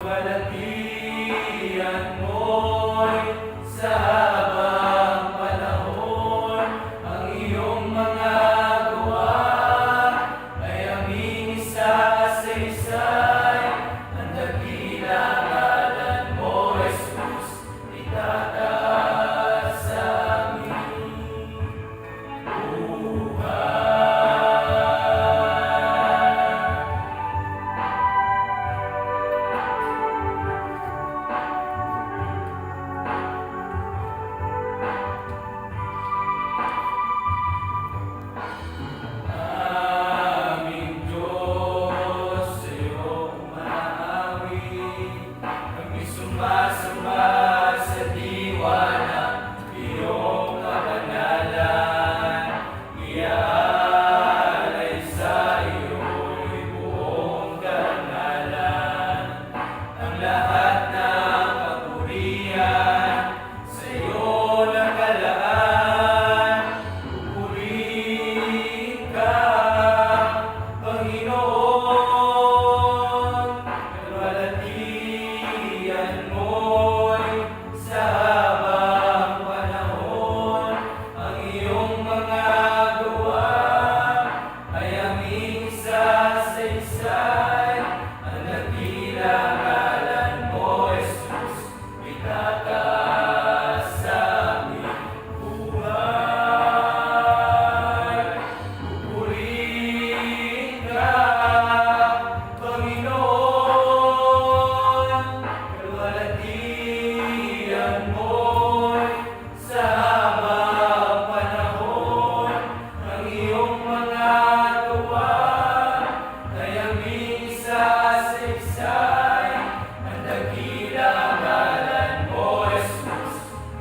Kalatian mo'y sa habang panahon, ang iyong mga gawa ay aming isa-isa-isay. Ang dakilang ngalan mo, Jesus, itataas sa aming buhay. Aming Diyos, sa'yo umaawi, kami sumasamba sa diwa ng iyong kabanalan. Iaalay sa iyo'y buong karangalan, ang lahat ng kapurihan sa'yo nakalaan. Pupurihin ka, Panginoon, kalwalhatian mo'y sa habang panahon, ang iyong mga gawa ay aming isa-isa-isay. Ang dakilang ngalan mo, Jesus, itataas sa aming buhay. Pupurihin ka, Panginoon, kalwalhatian mo'y sa habang panahon, ang iyong mga gawa ay aming isa-isa-isay. Ang dakilang ngalan mo, Jesus,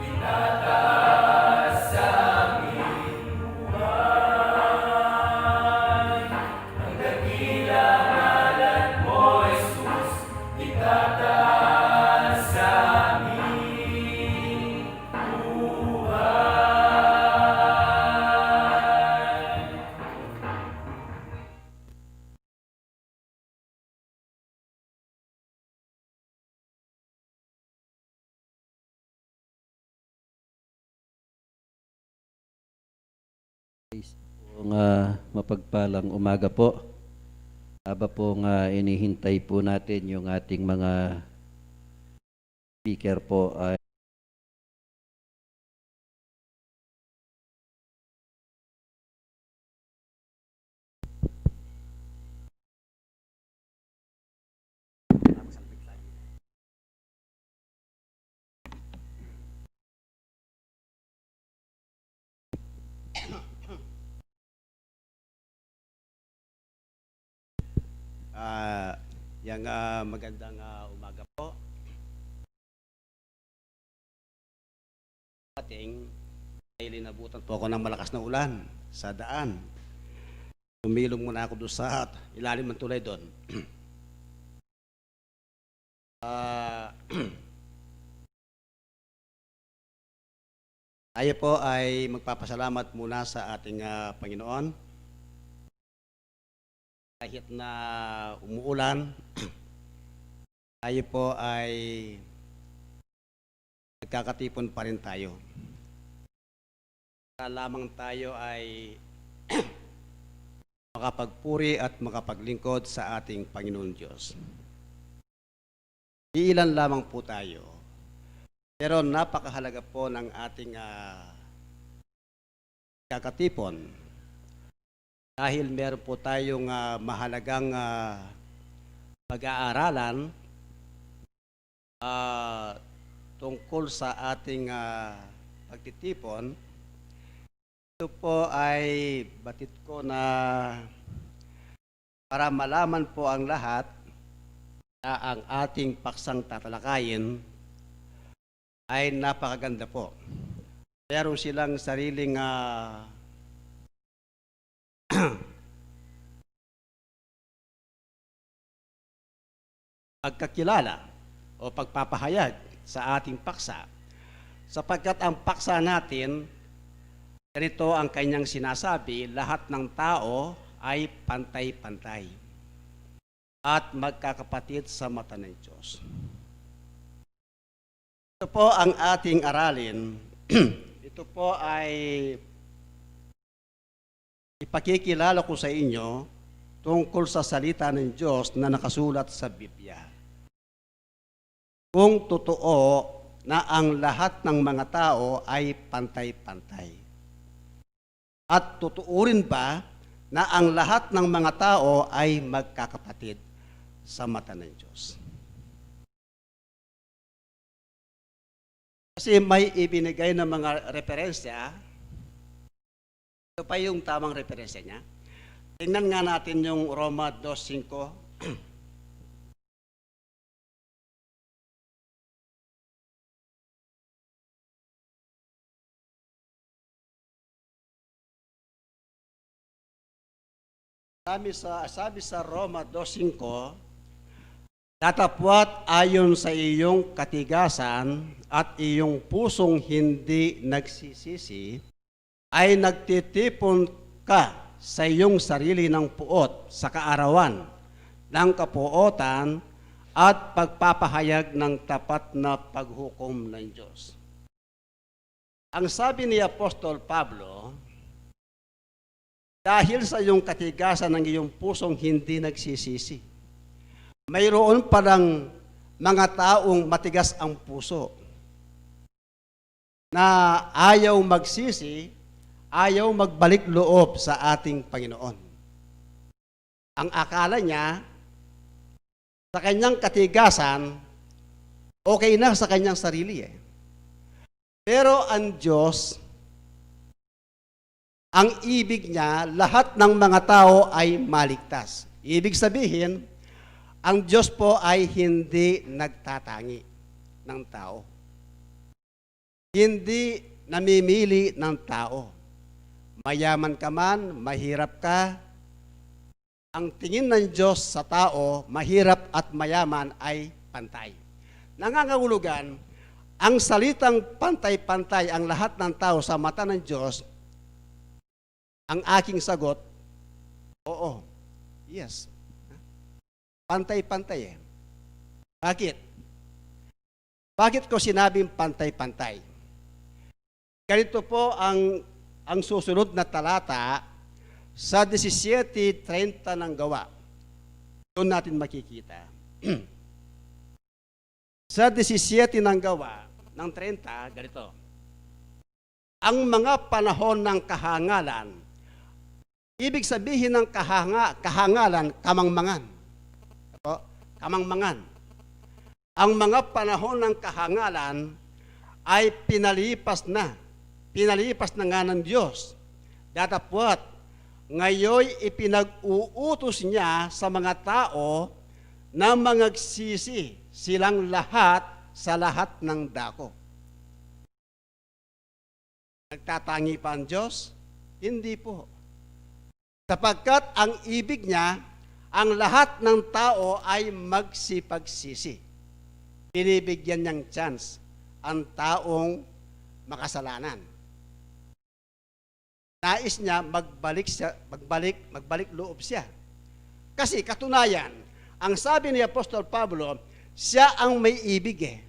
itataas sa aming buhay. Ang dakilang ngalan mo, Jesus, itataas sa aming buhay. Pong mapagpalang umaga po. Aba pong inihintay po natin yung ating mga speaker po ay magandang umaga po. Ating ay linabutan po ako ng malakas na ulan sa daan. Tumilong muna ako doon sa ilalim ng tulay doon. Tayo po ay magpapasalamat muna sa ating Panginoon. Kahit na umuulan, tayo po ay nagkakatipon pa rin tayo. Lamang tayo ay makapagpuri at makapaglingkod sa ating Panginoon Diyos. Iilan lamang po tayo, pero napakahalaga po ng ating kakatipon. Dahil meron po tayong mahalagang pag-aaralan tungkol sa ating pagtitipon. Ito po ay batid ko na para malaman po ang lahat na ang ating paksang tatalakayin ay napakaganda po. Meron silang sariling pagkakilala o pagpapahayag sa ating paksa, sapagkat ang paksa natin, ganito ang kanyang sinasabi, lahat ng tao ay pantay-pantay. at magkakapatid sa mata ng Diyos. Ito po ang ating aralin. Ito po ay ipakikilala ko sa inyo tungkol sa salita ng Diyos na nakasulat sa Biblia. Kung totoo na ang lahat ng mga tao ay pantay-pantay. At totoo rin ba na ang lahat ng mga tao ay magkakapatid sa mata ng Diyos? Kasi may ibinigay na mga referensya. Ito pa yung tamang referensya niya. Tingnan nga natin yung Roma 2:5. Sabi sa Roma 2:5, datapwat ayon sa iyong katigasan at iyong pusong hindi nagsisisi, ay nagtitipon ka sa iyong sarili ng puot sa kaarawan ng kapuotan at pagpapahayag ng tapat na paghukom ng Diyos. Ang sabi ni Apostol Pablo, dahil sa iyong katigasan ng iyong pusong hindi nagsisisi, mayroon palang mga taong matigas ang puso na ayaw magsisi, ayaw magbalik loob sa ating Panginoon. Ang akala niya, sa kanyang katigasan, okay na sa kanyang sarili eh. Pero ang Diyos, ang ibig niya, lahat ng mga tao ay maligtas. Ibig sabihin, ang Diyos po ay hindi nagtatangi ng tao. Hindi namimili ng tao. Mayaman ka man, mahirap ka, ang tingin ng Diyos sa tao, mahirap at mayaman ay pantay. Nangangahulugan, ang salitang pantay-pantay ang lahat ng tao sa mata ng Diyos, ang aking sagot, oo, yes. Pantay-pantay eh. Bakit? Bakit ko sinabing pantay-pantay? Ganito po ang susunod na talata sa 17:30 ng Gawa. Doon natin makikita. Sa 17 ng Gawa, ng 30, ganito. Ang mga panahon ng kahangalan, ibig sabihin ng kahangalan, kamangmangan. Kamangmangan. Ang mga panahon ng kahangalan ay pinalipas na nga ng Diyos. Datapwat, ngayon ipinag-uutos niya sa mga tao na mangagsisi silang lahat sa lahat ng dako. Nagtatangi pa ang Diyos? Hindi po. Sapagkat ang ibig niya, ang lahat ng tao ay magsipagsisi. Binibigyan niyang chance ang taong makasalanan. Nais niya magbalik loob siya. Kasi katunayan, ang sabi ni Apostol Pablo, siya ang may ibig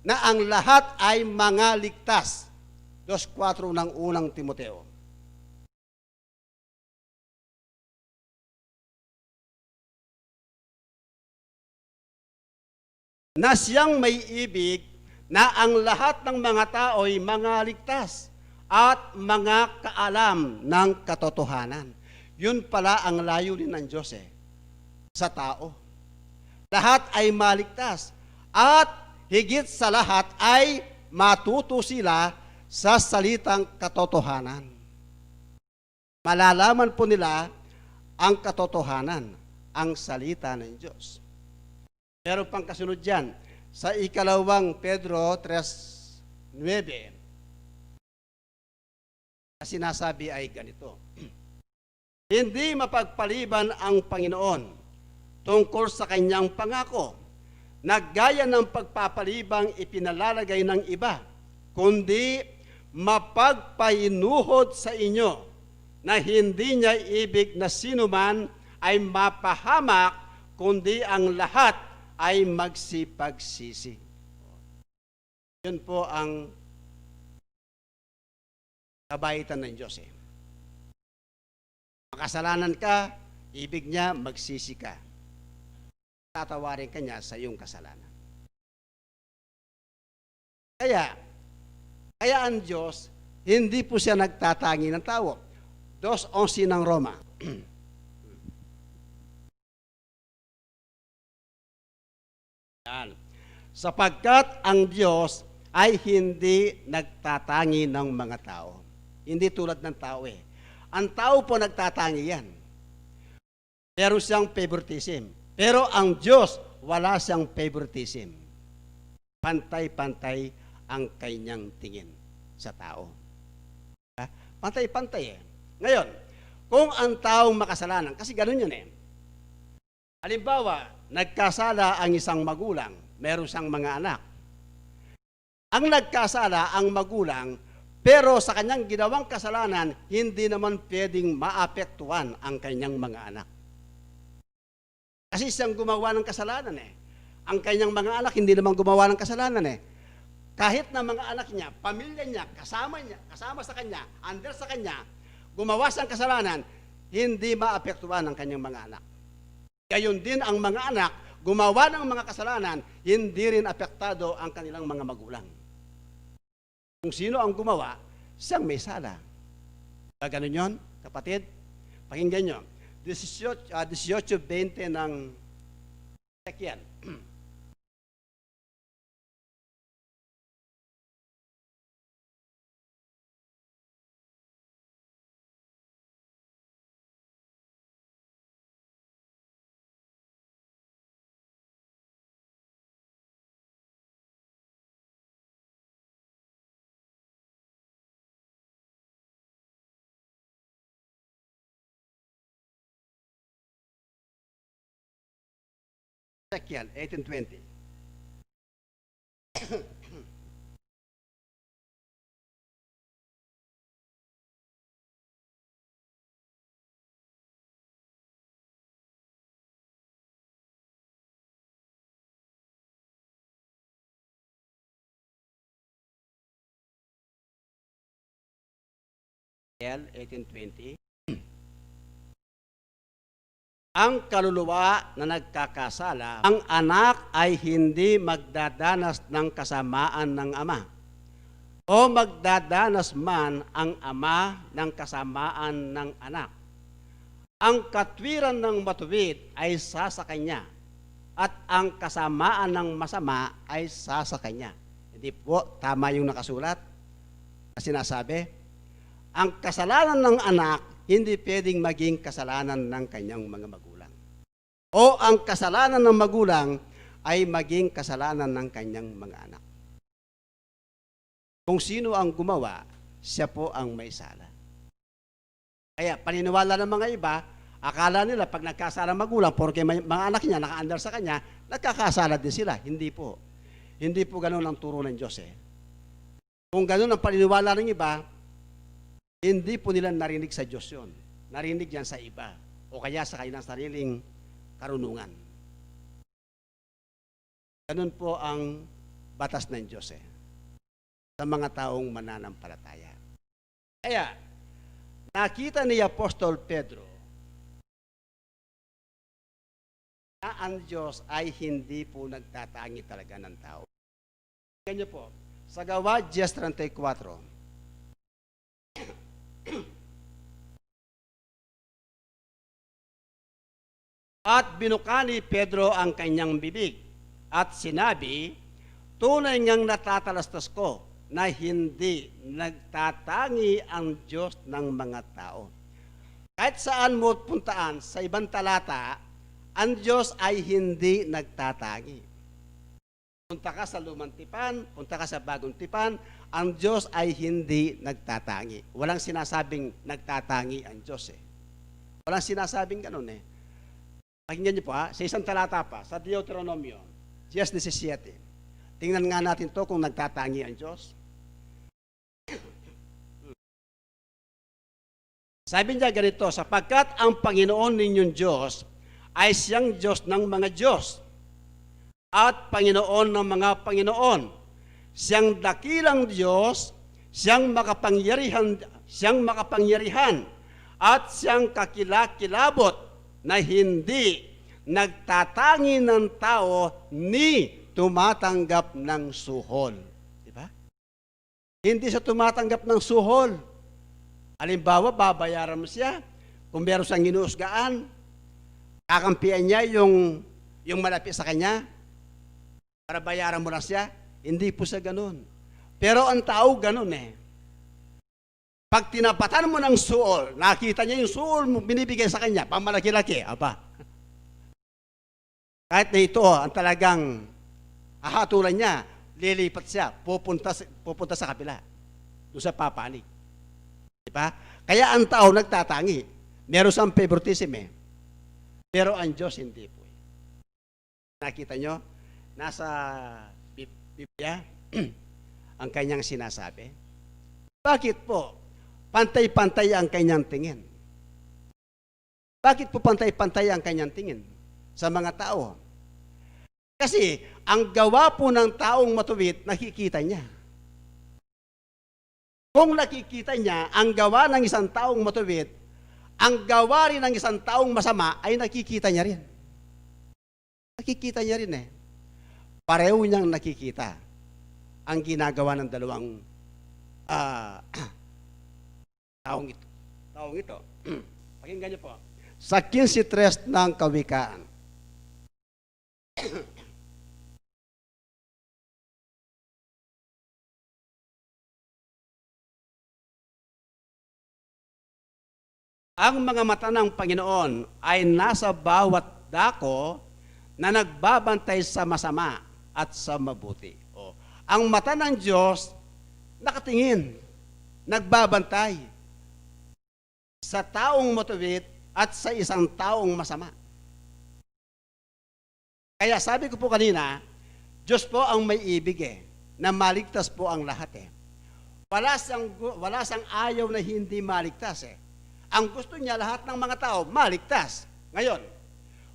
na ang lahat ay mga ligtas. 2:4 ng unang Timoteo. Na siyang may ibig na ang lahat ng mga tao ay mga ligtas at mga kaalam ng katotohanan. Yun pala ang layunin ng Diyos sa tao. Lahat ay maligtas at higit sa lahat ay matuto sila sa salitang katotohanan. Malalaman po nila ang katotohanan, ang salita ng Diyos. Meron pang kasunod dyan, sa 2 Pedro 3:9, sinasabi ay ganito, hindi mapagpaliban ang Panginoon tungkol sa kanyang pangako, na gaya ng pagpapalibang ipinalalagay ng iba, kundi mapagpainuhod sa inyo na hindi niya ibig na sinuman ay mapahamak kundi ang lahat ay magsipagsisi. Yun po ang kabaitan ng Diyos. Makasalanan ka, ibig niya magsisi ka. Tatawarin ka niya sa iyong kasalanan. Kaya ang Diyos, hindi po siya nagtatangi ng tao. 2:11 ng Roma. Yan. Sapagkat ang Diyos ay hindi nagtatangi ng mga tao. Hindi tulad ng tao eh. Ang tao po nagtatangi yan. Meron siyang favoritism. Pero ang Diyos, wala siyang favoritism. Pantay-pantay ang kanyang tingin sa tao. Pantay-pantay eh. Ngayon, kung ang taong makasalanan, kasi ganun yun eh. Halimbawa, nagkasala ang isang magulang, meron siyang mga anak. Ang nagkasala ang magulang, pero sa kanyang ginawang kasalanan, hindi naman pwedeng maapektuhan ang kanyang mga anak. Kasi siyang gumawa ng kasalanan eh. Ang kanyang mga anak hindi naman gumawa ng kasalanan eh. Kahit na mga anak niya, pamilya niya, kasama sa kanya, under sa kanya, gumawa siyang kasalanan, hindi maapektuhan ang kanyang mga anak. Gayon din ang mga anak, gumawa ng mga kasalanan, hindi rin apektado ang kanilang mga magulang. Kung sino ang gumawa, siyang may sala. Ganun yun, kapatid? Pakinggan nyo. 18:20 ng Ezekiel. Ezekiel 18:20. Ezekiel 18:20. Ang kaluluwa na nagkakasala, ang anak ay hindi magdadanas ng kasamaan ng ama. O magdadanas man ang ama ng kasamaan ng anak. Ang katwiran ng matuwid ay sa kanya, at ang kasamaan ng masama ay sa kanya. Hindi po tama yung nakasulat na sinasabi. Ang kasalanan ng anak hindi pwedeng maging kasalanan ng kanyang mga magulang. O ang kasalanan ng magulang ay maging kasalanan ng kanyang mga anak. Kung sino ang gumawa, siya po ang may sala. Kaya paniniwala ng mga iba, akala nila pag nagkasala magulang, porque may mga anak niya naka-under sa kanya, nagkakasala din sila. Hindi po. Hindi po ganun ang turo ng Diyos eh. Kung ganun ang paniniwala ng iba, hindi po nila narinig sa Diyos yun. Narinig yan sa iba. O kaya sa kanilang sariling karunungan. Ganun po ang batas ng Diyos eh. Sa mga taong mananampalataya. Kaya, nakita ni Apostol Pedro na ang Diyos ay hindi po nagtatangi talaga ng tao. Ganyan po, sa Gawa 10:34, at binuka ni Pedro ang kanyang bibig at sinabi, tunay ngang natatalastas ko na hindi nagtatangi ang Diyos ng mga tao. Kahit saan mo puntaan sa ibang talata, ang Diyos ay hindi nagtatangi. Punta ka sa Lumang Tipan, punta ka sa Bagong Tipan, ang Diyos ay hindi nagtatangi. Walang sinasabing nagtatangi ang Diyos eh. Walang sinasabing ganun eh. Pakinggan niyo po ha, sa isang talata pa, sa Deuteronomio 10:17. Tingnan nga natin to kung nagtatangi ang Diyos. Sabi niya ganito, sapagkat ang Panginoon ninyong Diyos ay siyang Diyos ng mga Diyos at Panginoon ng mga Panginoon. Siyang dakilang Diyos, siyang makapangyarihan at siyang kakilakilabot na hindi nagtatangi ng tao ni tumatanggap ng suhol. Diba? Hindi siya tumatanggap ng suhol. Halimbawa, babayaran mo siya. Kung meron siyang inuusgaan, kakampihan niya yung malapit sa kanya para bayaran mo na siya. Hindi po siya ganun. Pero ang tao ganun eh. Pag tinapatan mo ng suol, nakita niya yung suol mo binibigay sa kanya, pamalaki-laki, aba. Kahit na ito, ang talagang hahatulan niya, lilipat siya, pupunta sa kabila, doon sa papanik. Diba? Kaya ang tao nagtatangi. Meron siyang favoritism eh. Pero ang Diyos hindi po. Nakita nyo, nasa Biblia, ang kanyang sinasabi. Bakit po? Pantay-pantay ang kanyang tingin. Bakit po pantay-pantay ang kanyang tingin sa mga tao? Kasi ang gawa po ng taong matuwid, nakikita niya. Kung nakikita niya ang gawa ng isang taong matuwid, ang gawa rin ng isang taong masama ay nakikita niya rin. Nakikita niya rin eh. Pareho niyang nakikita ang ginagawa ng dalawang taong ito. Pakinggan niyo po. Sa 15:3 ng Kawikaan. Ang mga mata ng Panginoon ay nasa bawat dako na nagbabantay sa masama at sa mabuti. Ang mata ng Diyos nakatingin, nagbabantay sa taong matuwid at sa isang taong masama. Kaya sabi ko po kanina, Diyos po ang may ibig na maligtas po ang lahat Wala siyang ayaw na hindi maligtas Ang gusto niya lahat ng mga tao maligtas. Ngayon,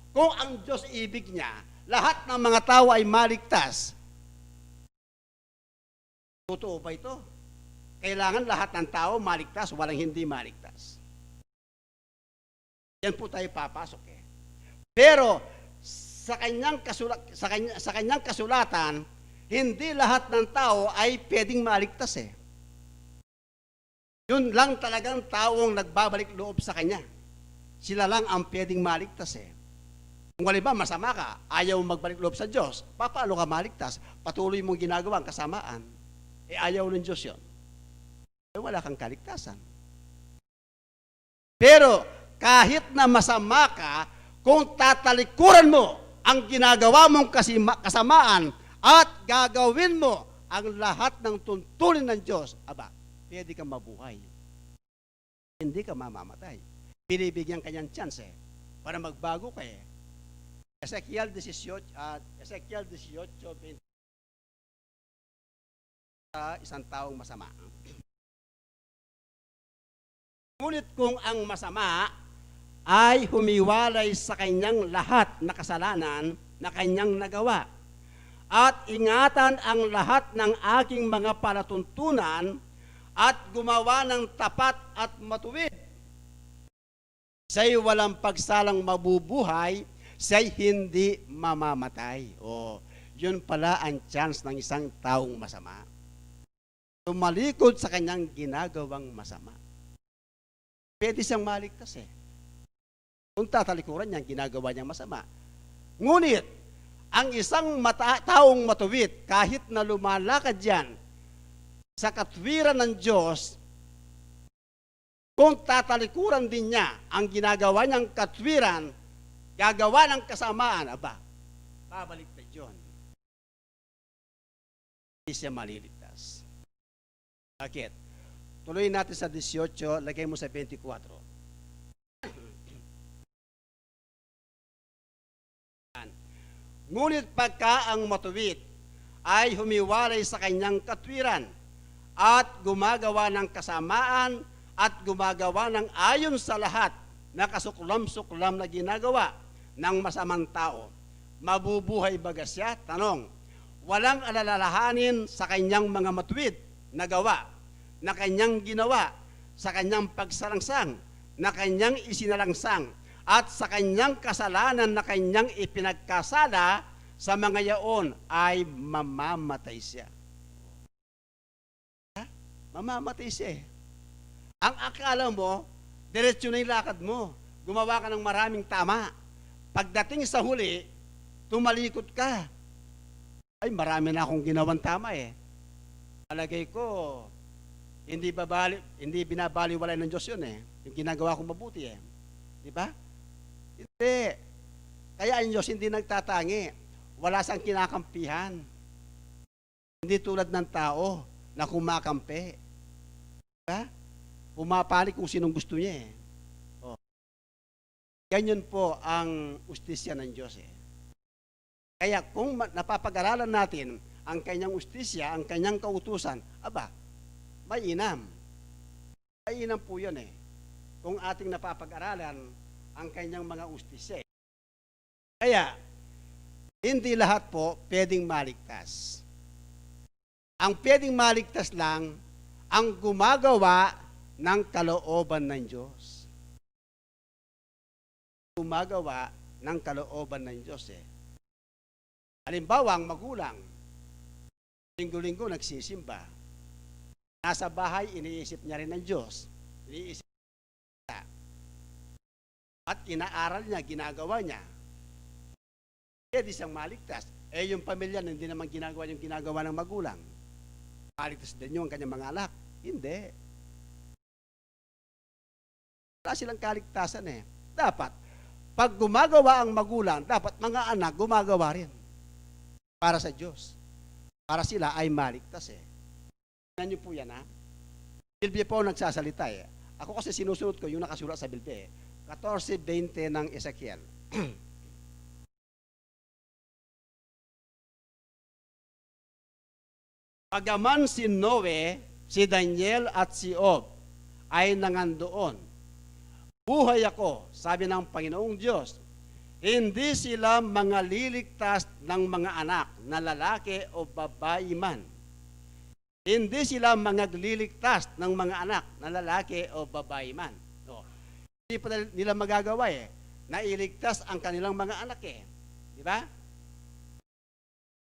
kung ang Diyos ibig niya, lahat ng mga tao ay maligtas, totoo ba ito? Kailangan lahat ng tao maligtas, walang hindi maligtas. Yan po tayo papasok Pero sa kanyang kasulatan, hindi lahat ng tao ay pwedeng maligtas Yun lang talagang taong nagbabalik loob sa kanya. Sila lang ang pwedeng maligtas Kung halimbawa masama ka, ayaw magbalik loob sa Diyos, paano ka maligtas? Patuloy mong ginagawa ang kasamaan, ayaw ng Diyos yun. Wala kang kaligtasan. Pero kahit na masama ka, kung tatalikuran mo ang ginagawa mong kasamaan at gagawin mo ang lahat ng tuntunin ng Diyos, pwede kang mabuhay. Hindi ka mamamatay. Binibigyan kanyang chance para magbago ka Ezekiel 18:20 isang taong masama. Ngunit kung ang masama ay humiwalay sa kanyang lahat na kasalanan na kanyang nagawa at ingatan ang lahat ng aking mga palatuntunan at gumawa ng tapat at matuwid, siya'y walang pagsalang mabubuhay, siya'y hindi mamamatay. Yun pala ang chance ng isang taong masama. Tumalikod sa kanyang ginagawang masama. Pwede siyang maligtas Kung tatalikuran niya, ginagawa niyang masama. Ngunit, ang isang taong matuwid, kahit na lumalakad yan sa katwiran ng Diyos, kung tatalikuran din niya ang ginagawa niyang katwiran, gagawa ng kasamaan, babalik na Diyon. Hindi siya maliligtas. Bakit? Tuloy natin sa 18, lagay mo sa 24. Ngunit pagka ang matuwid ay humiwalay sa kanyang katwiran at gumagawa ng kasamaan at gumagawa ng ayon sa lahat na kasuklam-suklam na ginagawa, ng masamang tao, mabubuhay baga siya? Tanong, walang alalahanin sa kanyang mga matuwid na gawa, na kanyang ginawa, sa kanyang pagsalangsang, na kanyang isinalangsang, at sa kanyang kasalanan na kanyang ipinagkasala, sa mga yaon ay mamamatay siya. Ha? Mamamatay siya eh. Ang akala mo, diretso na yung lakad mo. Gumawa ka ng maraming tama. Pagdating sa huli, tumalikod ka. Ay, marami na akong ginawang tama eh. Palagay ko, hindi binabaliwalay ng Diyos yun eh. Yung ginagawa kong mabuti eh. Di ba? Hindi. Kaya ang Diyos hindi nagtatangi. Wala siyang kinakampihan. Hindi tulad ng tao na kumakampi. Diba? Pumapalik kung sinong gusto niya eh. Oh. Ganyan po ang ustisya ng Diyos eh. Kaya kung napapag-aralan natin ang kanyang ustisya, ang kanyang kautusan, aba, mainam. Mainam po yun eh. Kung ating napapag-aralan ang kanyang mga ustisya eh. Kaya, hindi lahat po pwedeng maligtas. Ang pwedeng maligtas lang ang gumagawa ng kalooban ng Diyos. Gumagawa ng kalooban ng Diyos eh. Halimbawa, ang magulang, linggo-linggo nagsisimba. Nasa bahay, iniisip niya rin ng Diyos. Iniisip niya. At inaaral niya, ginagawa niya. Pwede siyang maligtas. Eh yung pamilya hindi naman ginagawa yung ginagawa ng magulang. Maligtas din yung kanyang mga anak. Hindi. Wala silang kaligtasan eh. Dapat, pag gumagawa ang magulang, dapat mga anak gumagawa rin. Para sa Diyos. Para sila ay maligtas eh. Tingnan niyo po yan ha. Bilbie po nagsasalita eh. Ako kasi sinusunod ko yung nakasulat sa Bilbie eh. 14:20 ng Ezekiel. Pagaman si Noe, si Daniel at si Ob ay nangandoon. Buhay ako, sabi ng Panginoong Diyos, hindi sila mga liligtas ng mga anak na lalaki o babae man. Hindi sila mga liligtas ng mga anak na lalaki o babae man. No. Hindi pa nila magagawa eh, na iligtas ang kanilang mga anak eh. Di ba?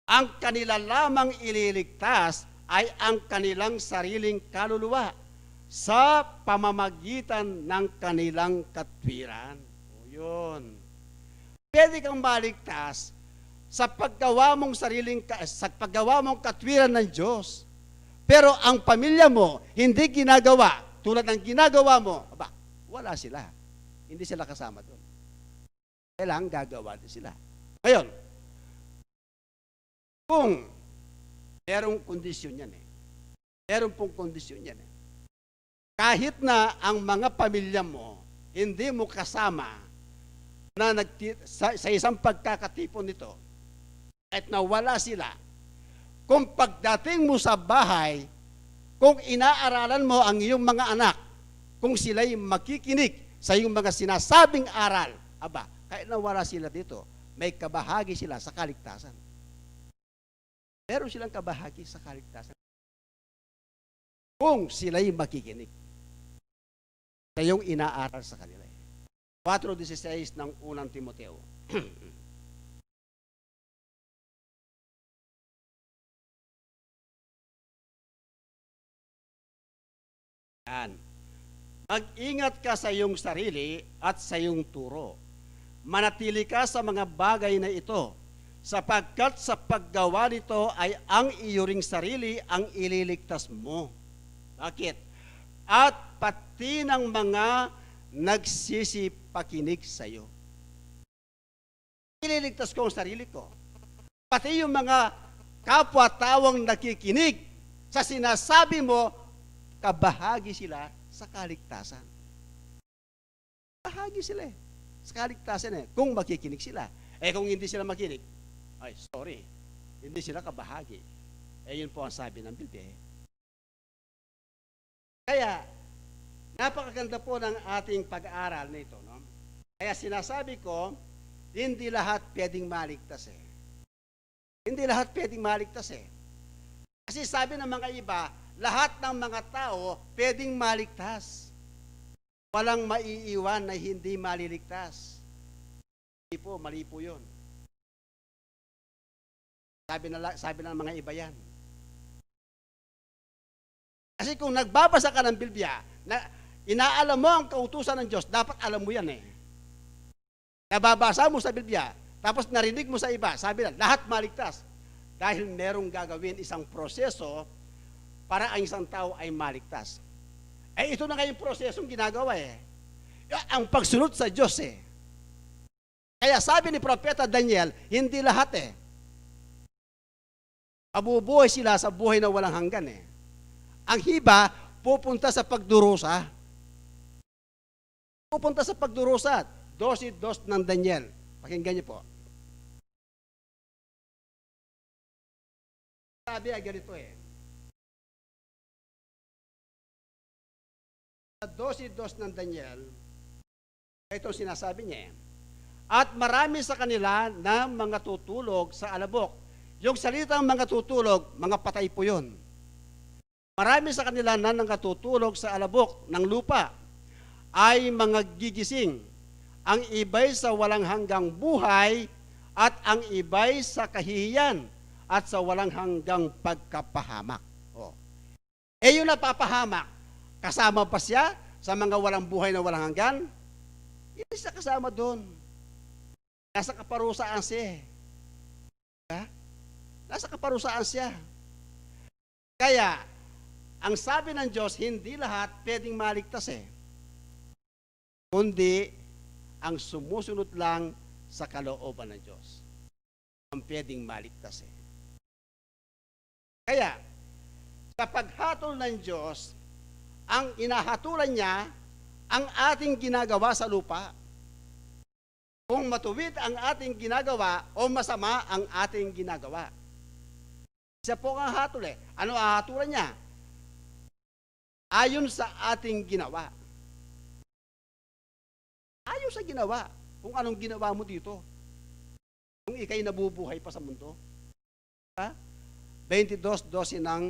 Ang kanila lamang ililigtas ay ang kanilang sariling kaluluwa sa pamamagitan ng kanilang katwiran. O yun. Pwede kang maligtas sa paggawa mong katwiran ng Diyos. Pero ang pamilya mo hindi ginagawa tulad ng ginagawa mo, aba, wala sila. Hindi sila kasama doon. Kailangan gagawa din sila. Ngayon, kung merong kondisyon yan eh. Meron pong kondisyon yan eh. Kahit na ang mga pamilya mo, hindi mo kasama na sa isang pagkakatipon nito, at nawala sila, kung pagdating mo sa bahay, kung inaaralan mo ang iyong mga anak, kung sila'y makikinig sa iyong mga sinasabing aral, aba, kahit nawala sila dito, may kabahagi sila sa kaligtasan. Meron silang kabahagi sa kaligtasan. Kung sila'y makikinig sa iyong inaaral sa kanila. 4:16 ng unang Timoteo. Yan. Mag-ingat ka sa iyong sarili at sa iyong turo. Manatili ka sa mga bagay na ito, sapagkat sa paggawa nito ay ang iyo ring sarili ang ililigtas mo. Bakit? At pati ng mga nagsisipakinig sa iyo. Ililigtas ko ang sarili ko. Pati yung mga kapwa-tawang nakikinig sa sinasabi mo, kabahagi sila sa kaligtasan. Bahagi sila eh. Sa kaligtasan eh. Kung makikinig sila. Eh kung hindi sila makinig, ay sorry, hindi sila kabahagi. Eh yun po ang sabi ng Biblia. Kaya, napakaganda po ng ating pag-aaral nito. No? Kaya sinasabi ko, hindi lahat pwedeng maligtas eh. Hindi lahat pwedeng maligtas eh. Kasi sabi ng mga iba, lahat ng mga tao pwedeng maligtas. Walang maiiwan na hindi maliligtas. Hindi po, mali po yun. Sabi ng mga iba yan. Kasi kung nagbabasa ka ng Biblia, na inaalam mo ang kautusan ng Diyos, dapat alam mo yan eh. Nababasa mo sa Biblia, tapos narinig mo sa iba, sabi na, lahat maligtas. Dahil merong gagawin isang proseso para ang isang tao ay maligtas. Eh ito na nga yung prosesong ginagawa eh. Ang pagsunod sa Diyos eh. Kaya sabi ni Propeta Daniel, hindi lahat eh. Mabubuhay sila sa buhay na walang hanggan eh. Ang iba, pupunta sa pagdurusa. Pupunta sa pagdurusa. 12:2 ng Daniel. Pakinggan niyo po. Sabi ay ganito eh. Sa 12:2 ng Daniel, ito sinasabi niya eh. At marami sa kanila na mga tutulog sa alabok. Yung salitang mga tutulog, mga patay po yun. Marami sa kanila na nakatutulog sa alabok ng lupa ay mga gigising. Ang iba'y sa walang hanggang buhay at ang iba'y sa kahihiyan at sa walang hanggang pagkapahamak. Oh. Eh yung napapahamak, kasama pa siya sa mga walang buhay na walang hanggan? Hindi siya kasama doon. Nasa kaparusaan siya. Ha? Nasa kaparusaan siya. Kaya, ang sabi ng Diyos, hindi lahat pwedeng maligtas eh. Kundi, ang sumusunod lang sa kalooban ng Diyos. Ang pwedeng maligtas eh. Kaya, sa paghatol ng Diyos, ang inahatulan niya, ang ating ginagawa sa lupa. Kung matuwid ang ating ginagawa o masama ang ating ginagawa. Siya po ang hatol eh. Ano ang hatulan niya? Ayon sa ating ginawa. Ayon sa ginawa. Kung anong ginawa mo dito. Kung ikay nabubuhay pa sa mundo. 22:12 ng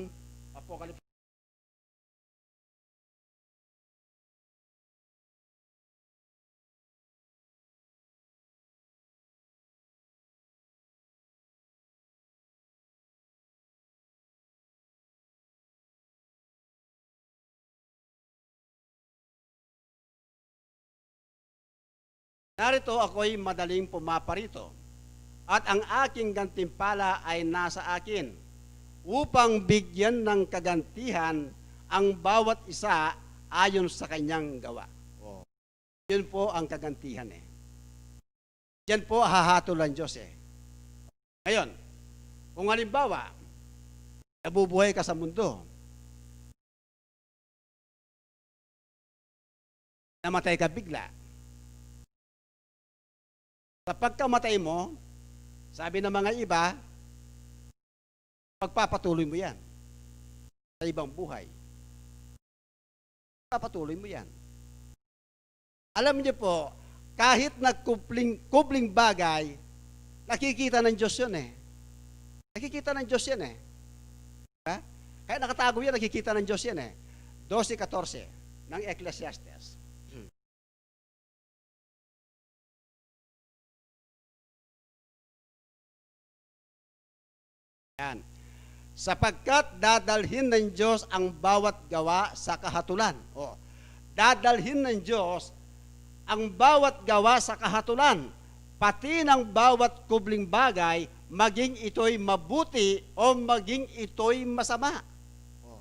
Apokalipsis. Narito ako'y madaling pumaparito, at ang aking gantimpala ay nasa akin, upang bigyan ng kagantihan ang bawat isa ayon sa kanyang gawa. Oh. Yun po ang kagantihan eh. Yan po hahatol ng Diyos eh. Ngayon, kung halimbawa, nabubuhay ka sa mundo, namatay ka bigla, sa pagkamatay mo, sabi ng mga iba, pagpapatuloy mo yan sa ibang buhay. Pagpapatuloy mo yan. Alam niyo po, kahit nagkubling bagay, nakikita ng Diyos yun eh. Nakikita ng Diyos yan eh. Ha? Kaya nakatago yan, nakikita ng Diyos yan eh. 12:14 ng Ecclesiastes. Yan. Sapagkat dadalhin ng Diyos ang bawat gawa sa kahatulan. O, dadalhin ng Diyos ang bawat gawa sa kahatulan, pati ng bawat kubling bagay, maging ito'y mabuti o maging ito'y masama. O,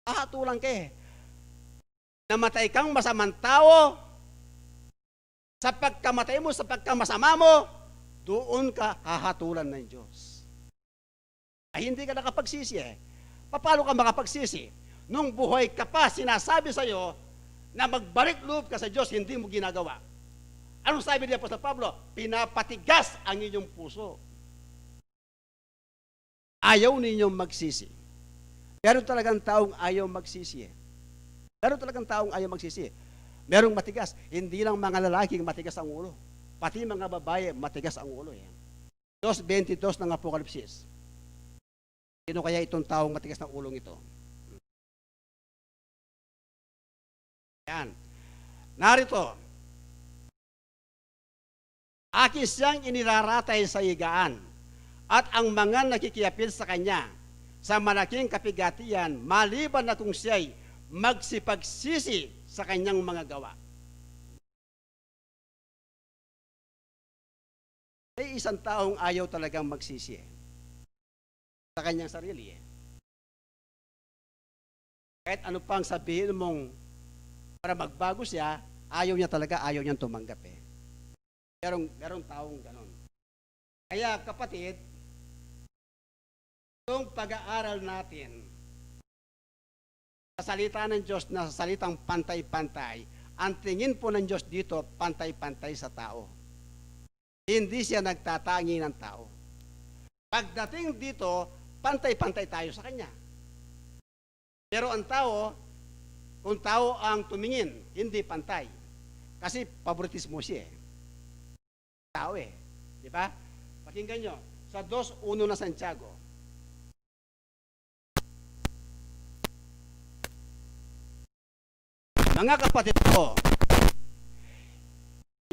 kahatulan ka eh. Namatay kang masamang tao, sa pagkamatay mo, sa pagkamasama mo, doon ka hahatulan ng Diyos. Ay hindi ka nakapagsisi eh. Paano ka makapagsisi? Nung buhay ka pa, sinasabi sa'yo na magbalik loob ka sa Diyos, hindi mo ginagawa. Anong sabi ni Apostol Pablo? Pinapatigas ang inyong puso. Ayaw ninyong magsisi. Meron talagang taong ayaw magsisi eh. Meron talagang taong ayaw magsisi. Merong matigas. Hindi lang mga lalaking matigas ang ulo. Pati mga babae, matigas ang ulo eh. 2:22 ng Apokalipsis. Sino kaya itong taong matigas ng ulong ito? Yan. Narito. Akin siyang iniraratay sa higaan, at ang mga nakikiyapit sa kanya sa malaking kapigatian, maliban na kung siya'y magsipagsisi sa kanyang mga gawa. May isang taong ayaw talagang magsisi sa kanyang sarili. Kahit ano pang sabihin mong para magbago siya, ayaw niya talaga, ayaw niyang tumanggap eh. Merong taong ganon. Kaya kapatid, itong pag-aaral natin sa salita ng Diyos na sa salitang pantay-pantay, ang tingin po ng Diyos dito, pantay-pantay sa tao. Hindi siya nagtatangi ng tao. Pagdating dito, pantay-pantay tayo sa Kanya. Pero ang tao, kung tao ang tumingin, hindi pantay. Kasi favoritismo siya eh. Tao eh. Di ba? Pakinggan nyo. Sa 2:1 na Santiago. Mga kapatid ko,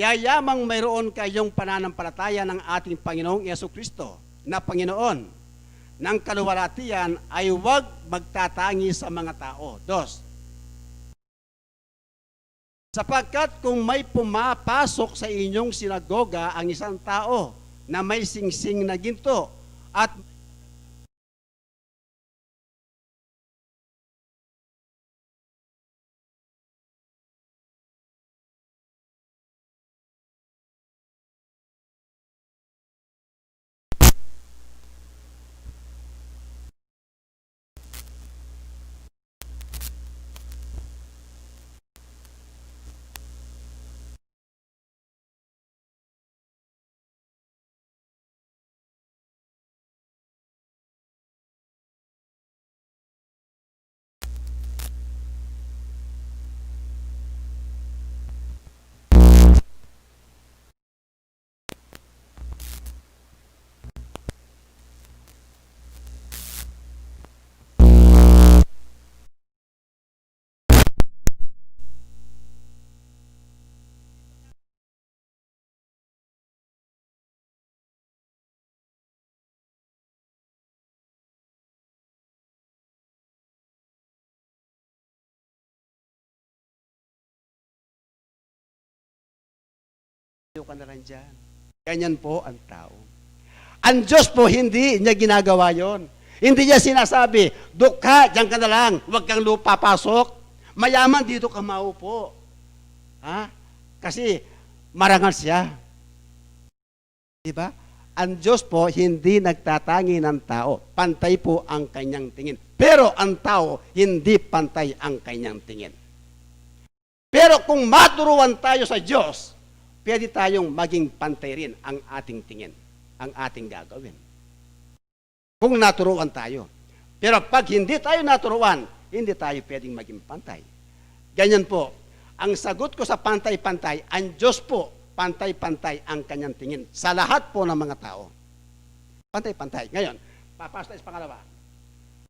yayamang mayroon kayong pananampalataya ng ating Panginoong Yesukristo na Panginoon ng kaluwalhatian ay huwag magtatangi sa mga tao. 2. Sapagkat kung may pumapasok sa inyong sinagoga ang isang tao na may singsing na ginto at ka na lang dyan. Ganyan po ang tao. Ang Diyos po, hindi niya ginagawa yon. Hindi niya sinasabi, dukha, dyan ka na lang, huwag kang papasok. Mayaman, dito ka maupo. Ha? Kasi marangal siya. Diba? Ang Diyos po, hindi nagtatangi ng tao. Pantay po ang kanyang tingin. Pero ang tao, hindi pantay ang kanyang tingin. Pero kung maturuan tayo sa Diyos, pwede tayong maging pantay rin ang ating tingin, ang ating gagawin. Kung naturuan tayo. Pero pag hindi tayo naturuan, hindi tayo pwedeng maging pantay. Ganyan po. Ang sagot ko sa pantay-pantay, ang Diyos po, pantay-pantay ang kanyang tingin sa lahat po ng mga tao. Pantay-pantay. Ngayon, papasok sa pangalawa.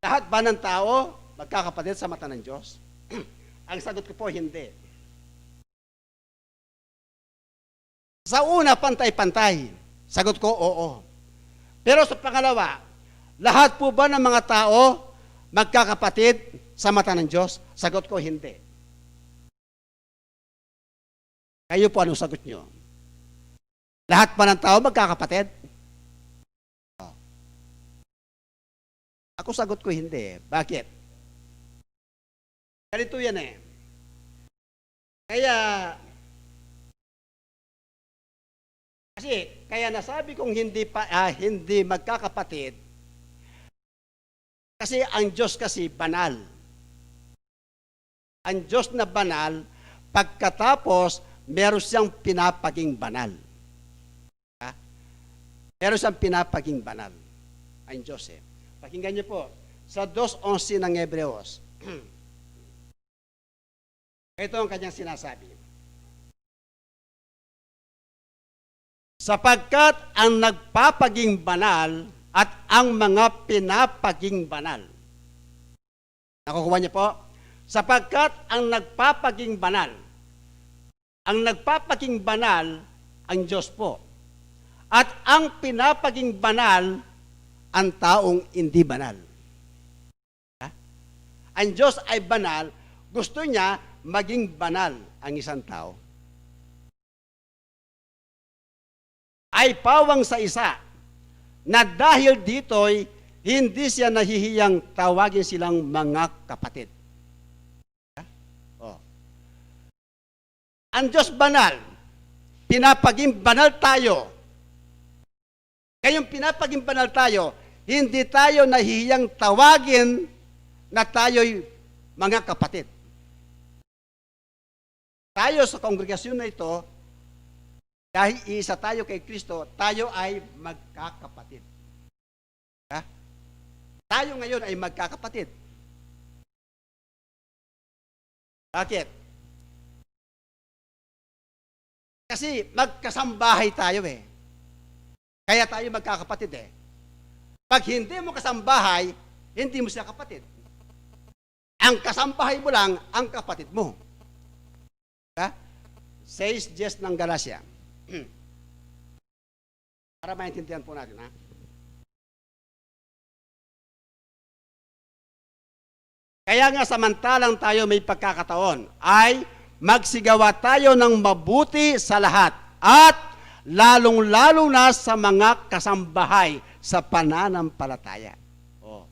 Lahat ba ng tao magkakapatid sa mata ng Diyos? Ang sagot ko po, hindi. Sa una, pantay-pantay. Sagot ko, oo. Pero sa pangalawa, lahat po ba ng mga tao magkakapatid sa mata ng Diyos? Sagot ko, hindi. Kayo po, anong sagot nyo? Lahat pa ng tao magkakapatid? Ako sagot ko, hindi. Bakit? Ganito yan eh. Kaya nasabi kong hindi magkakapatid kasi ang Diyos kasi banal. Ang Diyos na banal, pagkatapos meron siyang pinapaging banal. Meron siyang pinapaging banal. Ang Diyos eh. Pakinggan niyo po, sa 2:11 ng Hebreos, ito ang kanyang sinasabi. Sapagkat ang nagpapaging banal at ang mga pinapaging banal. Nakukuha niyo po? Sapagkat ang nagpapaging banal, ang Diyos po. At ang pinapaging banal, ang taong hindi banal. Ang Diyos ay banal, gusto niya maging banal ang isang tao. Ay pawang sa isa na dahil dito'y hindi siya nahihiyang tawagin silang mga kapatid. Oh. Ang Diyos banal, pinapaging banal tayo. Kayong pinapaging banal tayo, hindi tayo nahihiyang tawagin na tayo'y mga kapatid. Tayo sa kongregasyon na ito, dahil isa tayo kay Kristo, tayo ay magkakapatid. Ha? Tayo ngayon ay magkakapatid. Bakit? Kasi magkasambahay tayo eh. Kaya tayo magkakapatid eh. Pag hindi mo kasambahay, hindi mo siya kapatid. Ang kasambahay mo lang, ang kapatid mo. Ha? Says Jess ng Galacia. Para maintindihan po natin, ha? Kaya nga samantalang tayo may pagkakataon, ay magsigawa tayo ng mabuti sa lahat at lalong-lalo na sa mga kasambahay sa pananampalataya. Oh.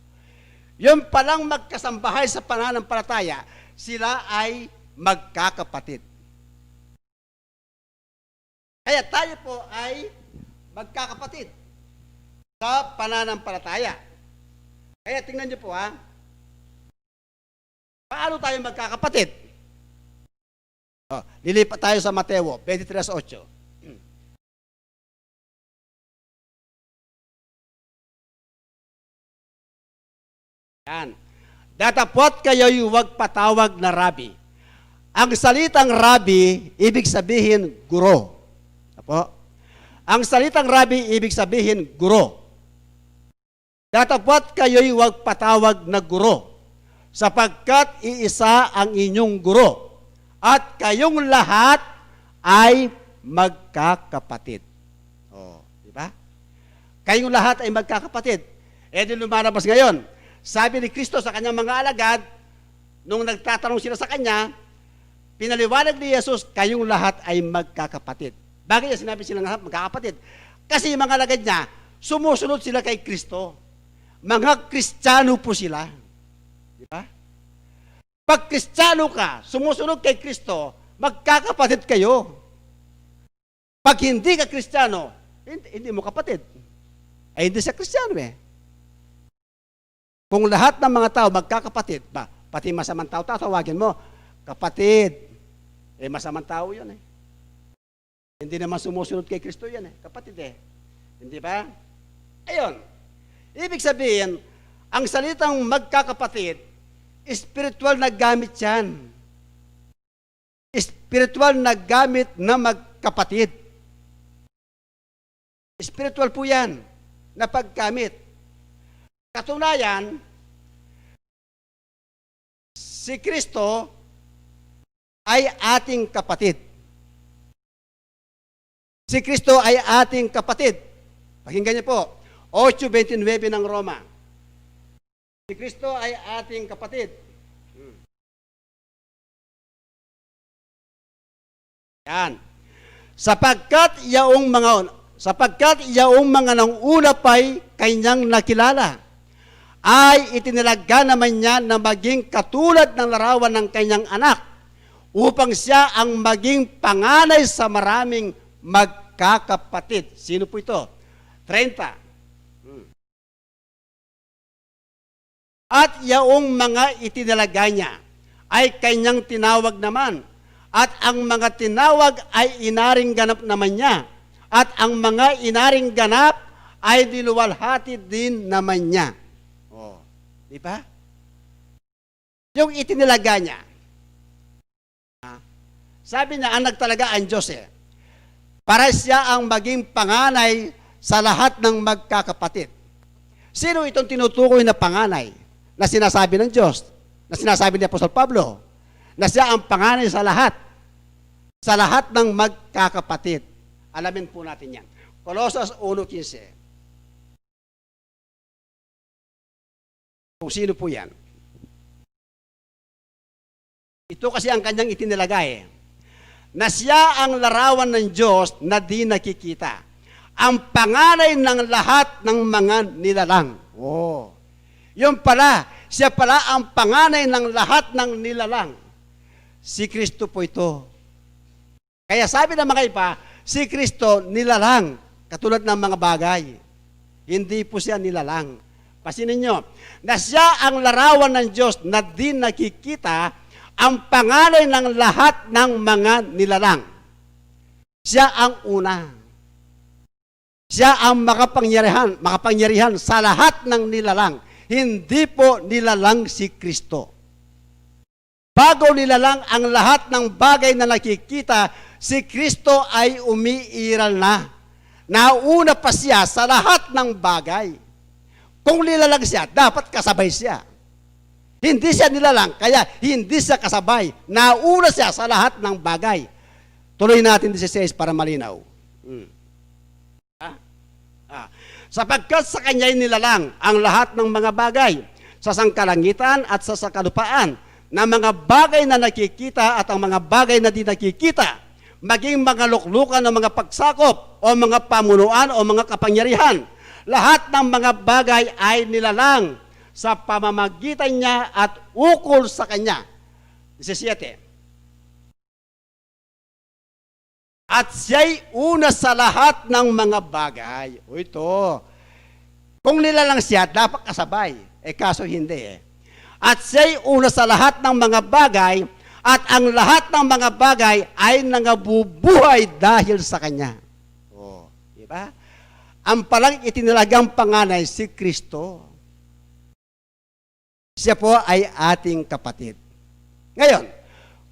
Yung palang magkasambahay sa pananampalataya, sila ay magkakapatid. Kaya tayo po ay magkakapatid sa pananampalataya. Kaya tingnan niyo po ha, paano tayo magkakapatid? Oh, lilipat tayo sa Mateo 23:8. Yan. Datapwat kayo'y huwag patawag na rabi. Ang salitang rabi, ibig sabihin guro. Apo? Ang salitang rabi, ibig sabihin guro. Datapwat kayo'y huwag patawag na guro, sapagkat iisa ang inyong guro, at kayong lahat ay magkakapatid. Oh, di ba? Kayong lahat ay magkakapatid. Eh di lumalabas ngayon. Sabi ni Kristo sa kanyang mga alagad, nung nagtatanong sila sa kanya, pinaliwanag ni Jesus, kayong lahat ay magkakapatid. Bakit niya sinabi silang lahat magkakapatid? Kasi yung mga alagad niya, sumusunod sila kay Kristo. Mga Kristiyano po sila. Di ba? Pag Kristiyano ka, sumusunod kay Kristo, magkakapatid kayo. Pag hindi ka Kristiyano, hindi mo kapatid. Ay hindi siya Kristiyano eh. Kung lahat ng mga tao magkakapatid, pati masamang tao, tatawagin mo, kapatid. Eh, masamang tao yun eh. Hindi naman sumusunod kay Kristo yan eh. Kapatid eh. Hindi ba? Ayun. Ibig sabihin, ang salitang magkakapatid, spiritual na gamit yan. Spiritual na gamit na magkapatid. Spiritual po yan, na paggamit. Katunayan, si Kristo ay ating kapatid. Si Kristo ay ating kapatid. Pakinggan niyo po, 8:29 ng Roma. Si Kristo ay ating kapatid. Yan. Sapagkat yaong mga nang una pa'y kanyang nakilala, ay itinilaga naman niya na maging katulad ng larawan ng kanyang anak, upang siya ang maging panganay sa maraming magkakapatid. Sino po ito? 30. At yaong mga itinilaga niya ay kanyang tinawag naman, at ang mga tinawag ay inaring ganap naman niya, at ang mga inaring ganap ay diluwalhati din naman niya. Oh, di ba? Yung itinilaga niya. Sabi niya, ang nagtalaga ang Diyos eh. para siya ang maging panganay sa lahat ng magkakapatid. Sino itong tinutukoy na panganay na sinasabi ng Diyos, na sinasabi ni Apostol Pablo, na siya ang panganay sa lahat ng magkakapatid? Alamin po natin yan. Colossus 1:15. Kung sino po yan? Ito kasi ang kanyang itinilagay, na siya ang larawan ng Diyos na di nakikita, ang panganay ng lahat ng mga nilalang. Oh. Yun pala, siya pala ang panganay ng lahat ng nilalang. Si Kristo po ito. Kaya sabi ng mga iba, si Kristo nilalang, katulad ng mga bagay. Hindi po siya nilalang. Pasinin nyo, na siya ang larawan ng Diyos na di nakikita, ang panganay ng lahat ng mga nilalang. Siya ang una. Siya ang makapangyarihan sa lahat ng nilalang. Hindi po nilalang si Kristo. Bago nilalang ang lahat ng bagay na nakikita, si Kristo ay umiiral na. Nauna pa siya sa lahat ng bagay. Kung nilalang siya, dapat kasabay siya. Hindi siya nilalang, kaya hindi siya kasabay. Nauna siya sa lahat ng bagay. Tuloy natin 16 para malinaw. Sapagkat sa kanya'y nilalang ang lahat ng mga bagay sa sangkalangitan at sa sakalupaan, na mga bagay na nakikita at ang mga bagay na di nakikita, maging mga luklukan o mga pagsakop o mga pamunuan o mga kapangyarihan. Lahat ng mga bagay ay nilalang sa pamamagitan niya at ukol sa kanya. 17. At siya'y una sa lahat ng mga bagay. O ito, kung nilalang siya, dapat kasabay. Kaso hindi . At siya'y una sa lahat ng mga bagay, at ang lahat ng mga bagay ay nangabubuhay dahil sa kanya. O, di ba? Ang palang itinilagang panganay, si Kristo. Siya po ay ating kapatid. Ngayon,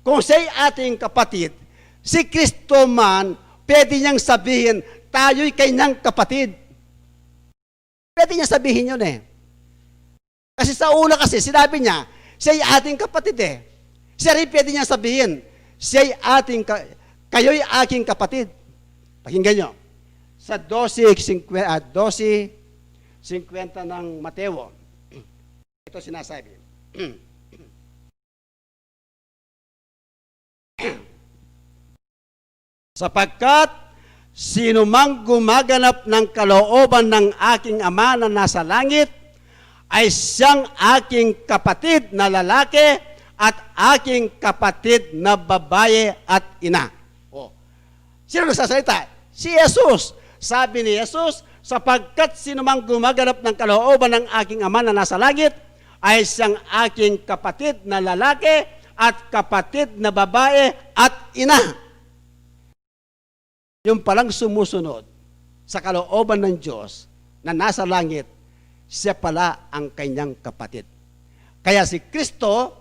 kung siya'y ating kapatid, si Kristo man, pwede niyang sabihin, tayo'y kanyang kapatid. Pwede niya sabihin yun . Kasi sa una kasi, sinabi niya, siya'y ating kapatid . Siya rin pwede niya sabihin, kayo'y aking kapatid. Pakinggan niyo. Sa 12:50 ng Mateo, ito sinasabi. Sapagkat sino mang gumaganap ng kalooban ng aking Ama na nasa langit, ay siyang aking kapatid na lalaki at aking kapatid na babae at ina. Oh. Sino nagsasalita? Si Jesus. Sabi ni Jesus, sapagkat sino mang gumaganap ng kalooban ng aking Ama na nasa langit, ay siyang aking kapatid na lalaki at kapatid na babae at ina. Yung palang sumusunod sa kalooban ng Diyos na nasa langit, siya pala ang kanyang kapatid. Kaya si Kristo,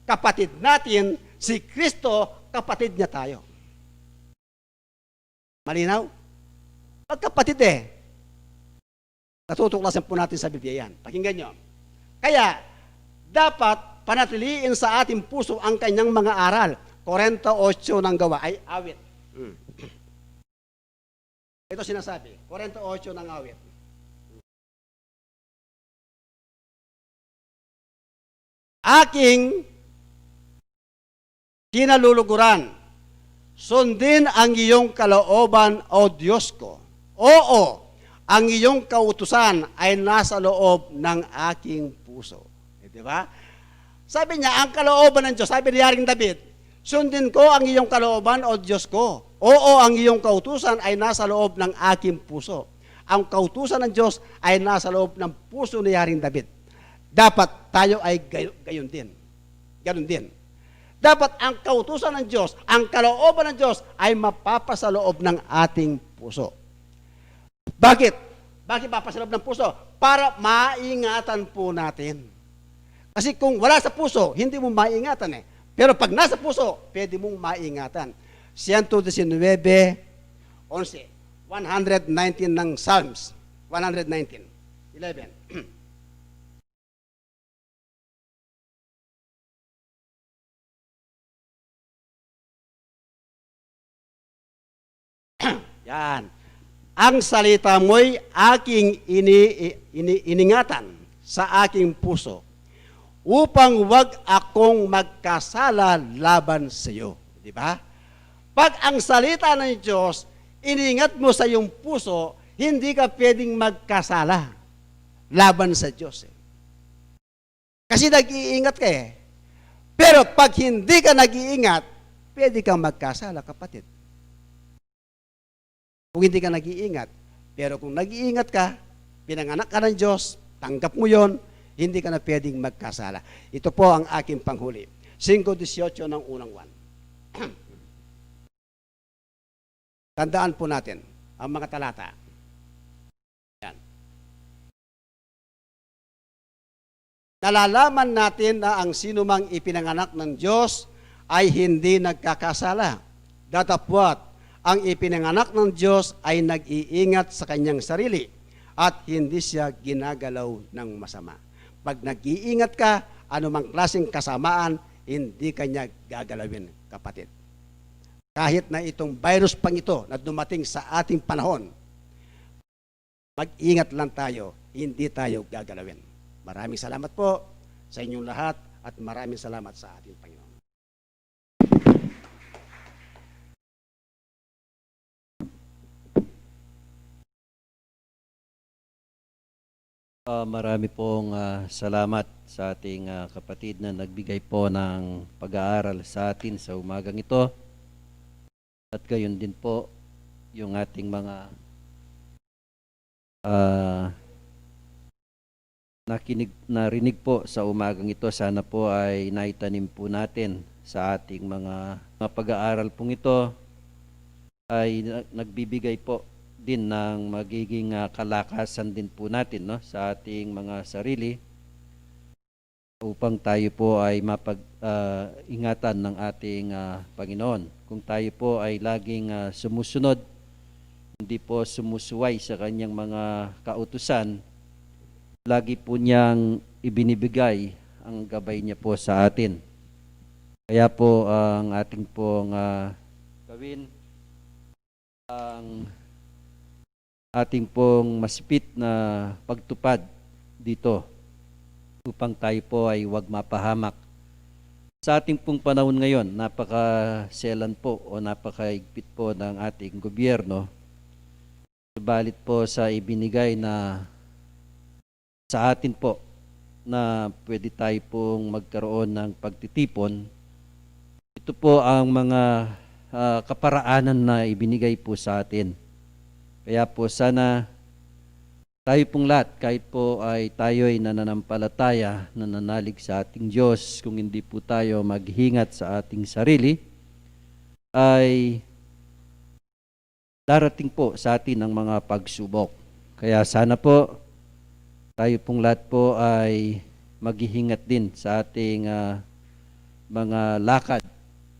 kapatid natin, si Kristo, kapatid niya tayo. Malinaw? Magkapatid . Natutuklasan po natin sa Biblia yan. Pakinggan nyo. Kaya, dapat panatiliin sa ating puso ang kanyang mga aral. 48 ng gawa ay awit. Ito sinasabi, 48 ng awit. Aking kinaluluguran, sundin ang iyong kalooban, O Diyos ko. Oo, ang iyong kautusan ay nasa loob ng aking puso. Di ba? Sabi niya, ang kalooban ng Diyos, sabi ni Haring David, sundin ko ang iyong kalooban, O Diyos ko. Oo, ang iyong kautusan ay nasa loob ng aking puso. Ang kautusan ng Diyos ay nasa loob ng puso ni Haring David. Dapat tayo ay gayon din. Ganon din. Dapat ang kautusan ng Diyos, ang kalooban ng Diyos ay mapapasa loob ng ating puso. Bakit? Bakit mapapasa loob ng puso? Para maingatan po natin. Kasi kung wala sa puso, hindi mo maingatan . Pero pag nasa puso, pwede mong maingatan. 119, 11. 119 ng Psalms. 119. 11. Yan. Ang salita mo'y aking iningatan sa aking puso upang wag akong magkasala laban sa iyo. Di ba? Pag ang salita ng Diyos, iningat mo sa iyong puso, hindi ka pwedeng magkasala laban sa Diyos. Kasi nag-iingat ka eh. Pero pag hindi ka nag-iingat, pwede kang magkasala, kapatid. Kung hindi ka nag-iingat. Pero kung nag-iingat ka, pinanganak ka ng Diyos, tanggap mo yon, hindi ka na pwedeng magkasala. Ito po ang aking panghuli. 5:18 ng unang 1. Tandaan po natin ang mga talata. Yan. Nalalaman natin na ang sinumang ipinanganak ng Diyos ay hindi nagkakasala. Datapwat, ang ipinanganak ng Diyos ay nag-iingat sa kanyang sarili at hindi siya ginagalaw ng masama. Pag nag-iingat ka, anumang klaseng kasamaan, hindi kanya gagalawin, kapatid. Kahit na itong virus pang ito na dumating sa ating panahon, mag-ingat lang tayo, hindi tayo gagalawin. Maraming salamat po sa inyong lahat at maraming salamat sa ating Panginoon. Marami pong salamat sa ating kapatid na nagbigay po ng pag-aaral sa atin sa umagang ito. At gayon din po yung ating mga narinig po sa umagang ito. Sana po ay naitanim po natin sa ating mga pag-aaral pong ito ay nagbibigay po din ng magiging kalakasan din po natin, no, sa ating mga sarili upang tayo po ay mapag-ingatan ng ating Panginoon. Kung tayo po ay laging sumusunod, hindi po sumusuway sa kanyang mga kautusan, lagi po niyang ibinibigay ang gabay niya po sa atin. Kaya po ang ating pong gawin, ang ating pong masipit na pagtupad dito upang tayo po ay huwag mapahamak. Sa ating pong panahon ngayon, napakaselan po o napakaigpit po ng ating gobyerno. Subalit po sa ibinigay na sa atin po na pwede tayo pong magkaroon ng pagtitipon, ito po ang mga kaparaanan na ibinigay po sa atin. Kaya po sana tayo pong lahat, kahit po ay tayo ay nananampalataya, nananalig sa ating Diyos, kung hindi po tayo maghingat sa ating sarili, ay darating po sa atin ang mga pagsubok. Kaya sana po, tayo pong lahat po ay maghihingat din sa ating mga lakad.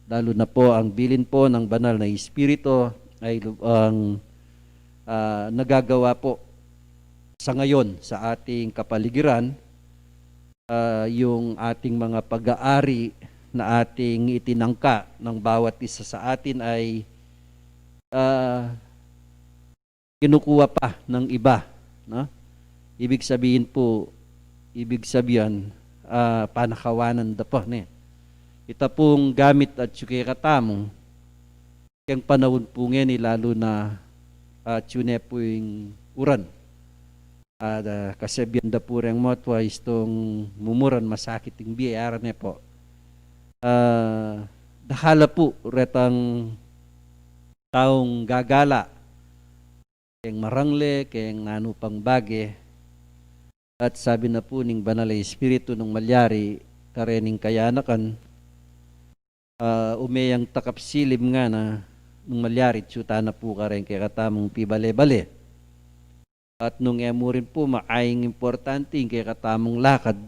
Lalo na po ang bilin po ng banal na Espiritu ay ang nagagawa po sa ngayon sa ating kapaligiran, yung ating mga pag-aari na ating itinangka ng bawat isa sa atin ay kinukuha pa ng iba, no? Ibig sabihin panakawanan da po, ne? Ita pong gamit at suke katamong kang panahon po ngayon, lalo na tune po yung uran. Kasi biyanda po rin mo twice itong mumuran masakit yung biyara niya po. Dahala po retang taong gagala keng marangle, keng nanupang bage. At sabi na po ning banal na Espiritu ng malyari karening kayanakan, umeyang takapsilim nga na nung malyari tsuta na po karen kay katamong pibale-bale. At nung emo rin po maaying importante kay katamong lakad,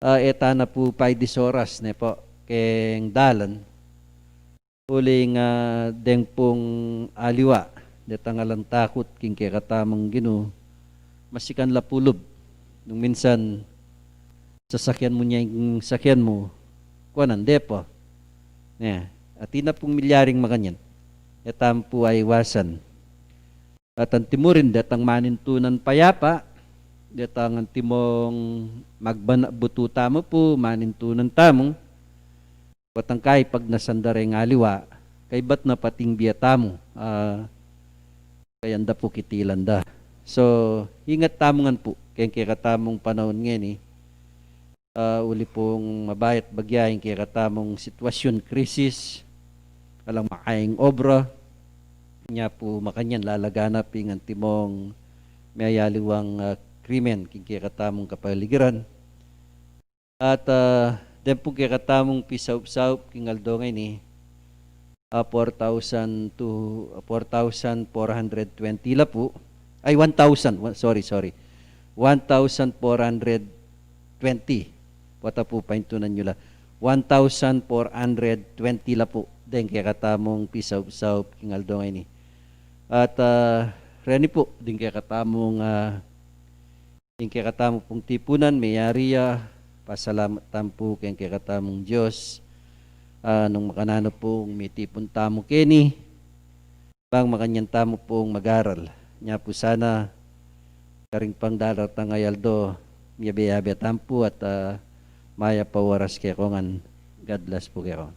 eta na po 5 oras ne po keng dalan. Uli nga deng pong aliwa, detangalang takot king katamong Ginoo, masikan lapulob. Nung minsan, sasakyan mo niya yung sakyan mo, kuanan, depo. Yeah. At ina pong milyaring makanyan, etam po ay iwasan. At ang timurin, datang manintunan payapa, datang ang timong magbanabututa mo po, manintunan tamong, patang kay pag nasandara yung aliwa, kay ba't na pating biyata mo, kayanda po kitilanda. So, ingat tamongan po, kaya katamong panahon ngayon uli pong mabayat bagyahin kaya katamong sitwasyon, krisis, alang makaing obra, niya po makanyan lalaganap ang timong mayaliwang krimen, kaya katamong kapaligiran. At den po kaya katamong pisaup-saup kingaldo ngayon 4,000 to 4,420 la po. Ay 1,000, sorry. 1,420. Wata po paintunan nyo la. 1,420 la po. Den kaya katamong pisaup-saup kingaldo ngayon At reni po din kaya katamong pong tipunan mayariya pasalamat tampo kaya katamong Diyos nung makanano pong may tipon tamo keni bang makanyan tamo pong mag-aral nya po sana karing pang dalar tangayaldo miyabe-yabe tampo at maya pawaras kaya kongan. God bless po kayo.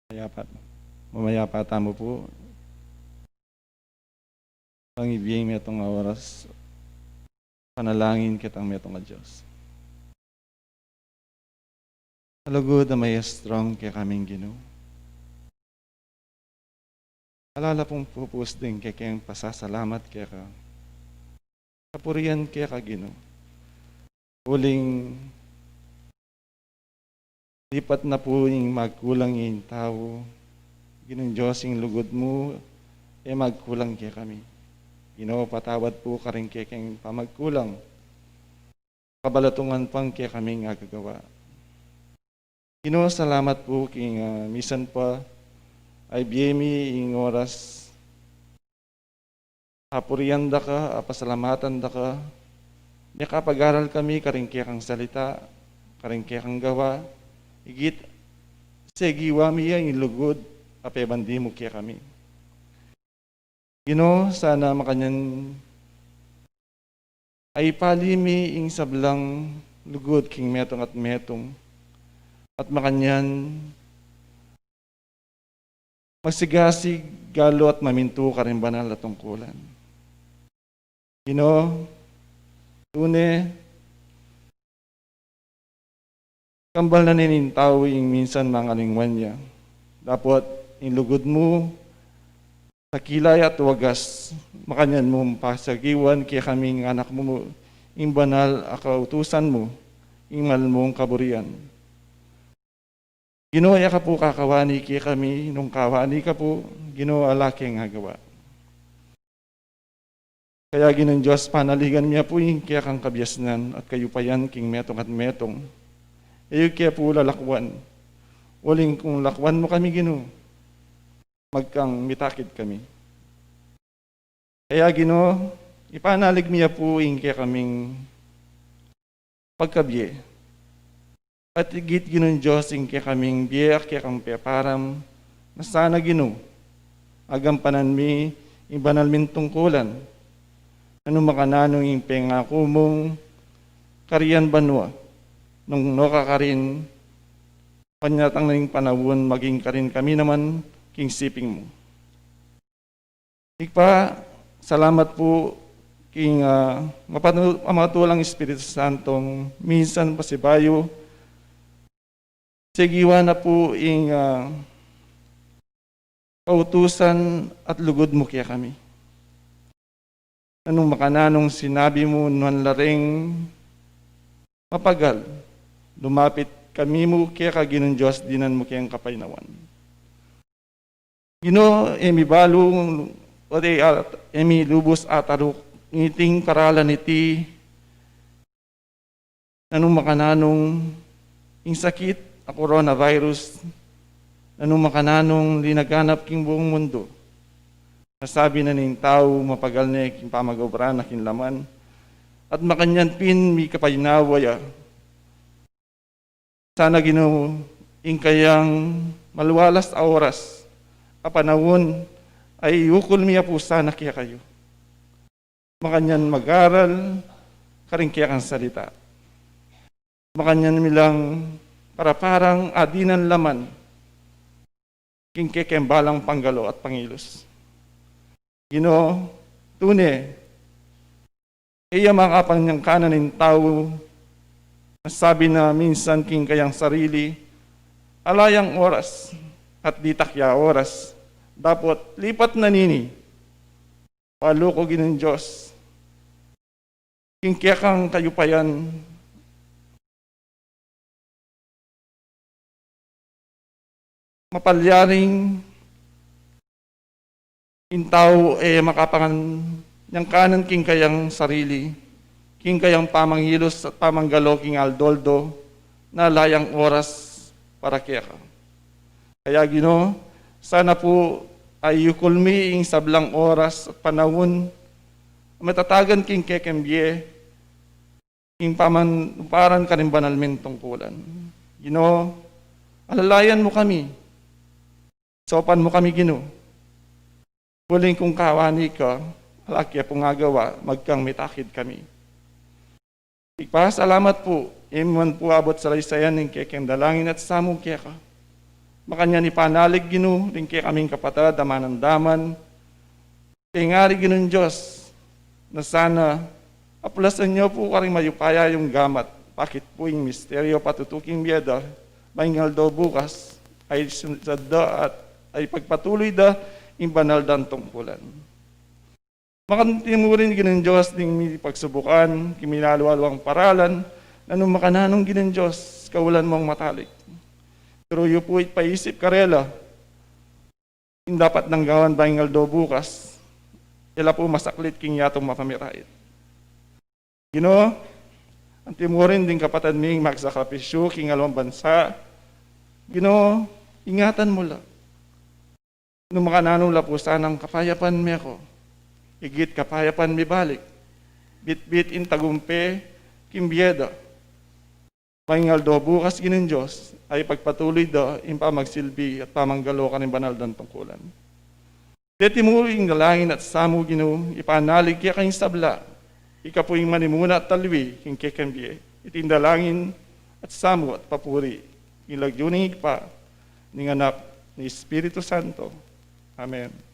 mamayapata mo po. Pangibiyeng metong oras, panalangin kitang metong nga Diyos. Alagod na may strong kaya kaming Ginoo. Alala pong pupus din kaya kayang pasasalamat kaya ka. Kapurian kaya ka Ginoo. Huling lipat na po yung magkulang yung tao. Ginong Diyos yung lugod mo, magkulang kaya kami. Ginoo, patawad po ka rin kaya kayang pamagkulang. Kabalatungan pang kaya kami nga gagawa. Ginoo, salamat po kaya misan pa ay biyemi ing oras. Kapurian da ka, pasalamatan da ka. May kapag-aral kami, karing kaya kang salita, karing kaya kang gawa. Higit, segiwa miya yung lugod, apebandi mo kaya kami. Ginoo, sana makanyan ay palimi ing sablang lugod king metong at metong. At makanyan magsigasig, galo at maminto ka rin banal at tungkulan. Ginoo, tune, kambal na ninintaw yung minsan mga lingwan niya. Dapat inlugod mo sa kilay at wagas, makanyan mo pasagiwan kaya kaming anak mo, yung banal akautusan mo, yung mahal mong kaburian. Ginoo, ka po kakawani kaya kami, nung kawani ka po, Ginoo, alaki ang hagawa. Kaya Ginoong Diyos, panaligan niya po yung kaya kang kabyasnan at kayupayan king metong at metong. Iyo kaya po lalakwan. Uling kung lakwan mo kami, Ginoo, magkang mitakid kami. Kaya Ginoo, ipanalig niya po yung kaya kaming pagkabye. At higit Ginoong Diyos, yung kaya kaming biyak, kaya kang peparam, na sana Ginoo, agampanan mi, yung banal min tungkulan, ano makananong yung pengako mong kariyan banwa, nung nakakarin, panyatang na yung panawon, maging karin kami naman, king siping mo. Ikpa, salamat po, king mapatulang Espiritu Santong, minsan pasibayo, sigiwa na po yung kautusan at lugod mo kaya kami. Anong makananong sinabi mo nuan laring mapagal, lumapit kami mo kaya ka Ginoong Diyos, dinan mo kayang kapainawan. Ginoo, emi balong, emi lubos atarok, ngiting karalan iti, anong makananong yung sakit, a coronavirus, anong makananong linaganap king buong mundo. Nasabi na ning tao, mapagal na king pamagobra na kinlaman, at makanyan pin mi kapayinawaya. Sana Ginoo, ing kayang maluwalas a oras, a panawon, ay ukol miya po sana kaya kayo. Makanyan mag-aral, karing kaya kang salita. Makanyan milang para parang adinan laman, king kekembalang panggalo at pangilos. Ginoo, tune, iya mga kapanyang kanan ng tao, nasabi na minsan king kayang sarili, alayang oras at di takya oras, dapat lipat na nini, paluko Ginoong Diyos, king kaya kang kayupayan, mapalyaring intaw makapangan yang kanan king kayang sarili, king kayang pamanghilos at pamanggalo king aldoldo na layang oras para kaya ka. Kaya Ginoo, sana po ay yukulmi ing sablang oras at panahon matatagan king kekembye king paran kanin banal min tungkulan. Ginoo, alalayan mo kami. Sopan mo kami Ginoo. Huling kung kawani ka, alakya pong agawa, magkang mitakid kami. Salamat po, iman po abot sa laysayan ng kekeng dalangin at samong kaya ka. Makanya ni panalig Gino, rin kaya kaming kapatid, daman-daman. Kaya nga rin Ginong Diyos, na sana aplasan niyo po karing mayupaya yung gamat. Bakit po yung misteryo patutuking biyeda, maingal daw bukas, ay sadda at ay pagpatuloy da yung banal dan tungkulan. Makantimurin Ginong Diyos ding may pagsubukan, kiminalualwang paralan, na nung makananong Ginong Diyos, kaulan mong matalik. Pero yu po paisip karela, yung dapat nang gawan baingal do bukas, ila po masaklit king yatong mapamirait. Ginoo, ang timurin din kapatid ming magsakripisyo king alawang bansa, Ginoo, ingatan mo lang. Nung makananong lapusan ng kapayapan mi ako, higit kapayapan mi balik, bit-bit in tagumpe, kimbiyeda, maingal do bukas Ginong Diyos ay pagpatuloy do in pamagsilbi at pamanggalo ka ng banal dan tungkulan. Deti mo yung nalangin at samu Ginoo, ipanalig kaya kayong sabla, ika po yung manimuna at talwi, yung kekambye, itindalangin at samu at papuri, ilagyuning pa, ng anak ni Espiritu Santo. Amen.